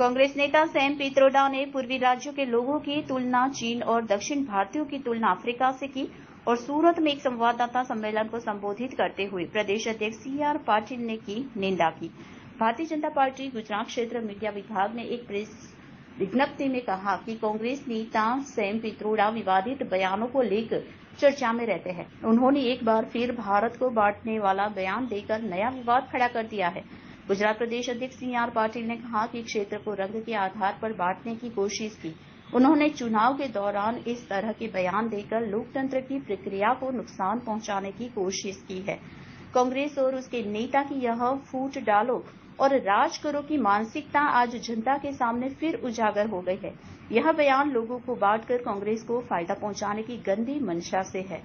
कांग्रेस नेता सैम पित्रोडा ने पूर्वी राज्यों के लोगों की तुलना चीन और दक्षिण भारतीयों की तुलना अफ्रीका से की और सूरत में एक संवाददाता सम्मेलन को संबोधित करते हुए प्रदेश अध्यक्ष CR पाटिल ने की निंदा की। भारतीय जनता पार्टी गुजरात क्षेत्र मीडिया विभाग ने एक प्रेस विज्ञप्ति में कहा कि कांग्रेस नेता सैम पित्रोडा विवादित बयानों को लेकर चर्चा में रहते हैं। उन्होंने एक बार फिर भारत को बांटने वाला बयान देकर नया विवाद खड़ा कर दिया है। गुजरात प्रदेश अध्यक्ष CR पाटिल ने कहा कि क्षेत्र को रंग के आधार पर बांटने की कोशिश की। उन्होंने चुनाव के दौरान इस तरह के बयान देकर लोकतंत्र की प्रक्रिया को नुकसान पहुंचाने की कोशिश की है। कांग्रेस और उसके नेता की यह फूट डालो और राज करो की मानसिकता आज जनता के सामने फिर उजागर हो गई है। यह बयान लोगों को बांटकर कांग्रेस को फायदा पहुंचाने की गंदी मंशा से है,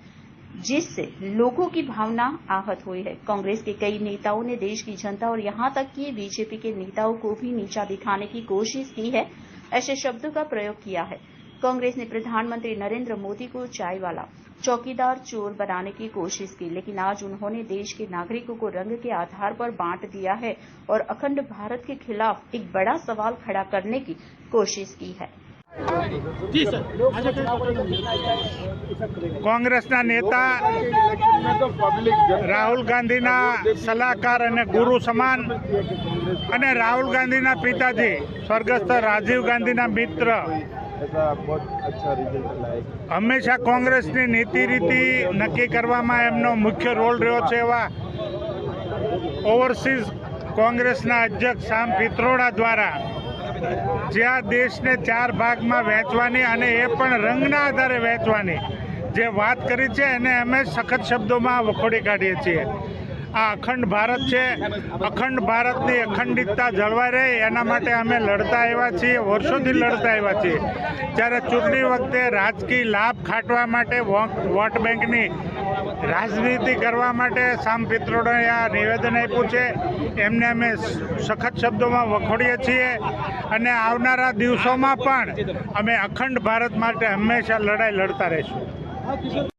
जिससे लोगों की भावना आहत हुई है। कांग्रेस के कई नेताओं ने देश की जनता और यहां तक कि बीजेपी के नेताओं को भी नीचा दिखाने की कोशिश की है, ऐसे शब्दों का प्रयोग किया है। कांग्रेस ने प्रधानमंत्री नरेंद्र मोदी को चाय वाला, चौकीदार, चोर बनाने की कोशिश की, लेकिन आज उन्होंने देश के नागरिकों को रंग के आधार पर बांट दिया है और अखंड भारत के खिलाफ एक बड़ा सवाल खड़ा करने की कोशिश की है। कांग्रेसना नेता राहुल गांधीना सलाहकार अने गुरु समान अने राहुल गांधीना पिताजी स्वर्गस्थ राजीव गांधीना मित्र हमेशा कांग्रेसनी नीति रीति नक्की करवामां एमनो मुख्य रोल रह्यो छे। एवा ओवरसीज कांग्रेसना अध्यक्ष सैम पित्रोडा द्वारा ज्यां देशने 4 भागमां वहेंचवानी अने ए पण रंगना आधारे वहेंचवानी जे वात करी छे एने अमे सखत शब्दोमां वखोड़ी काढीए छीए। आ अखंड भारत छे, अखंड भारतनी अखंडितता जळवाई रहे एना माटे अमे लड़ता आव्या छीए, वर्षोथी लड़ता आव्या छीए। त्यारे चूंटणी वखते राजकीय लाभ खाटवा माटे वोट बेंकनी राजनीति करवा माटे सैम पित्रोडाए आ निवेदन आप्युं छे, एमने अमे सखत शब्दोमां वखोड़ीए छीए अने आवनारा दिवसोमां पण अमे अखंड भारत माटे हमेशा लड़ाई लड़ता रहीशुं।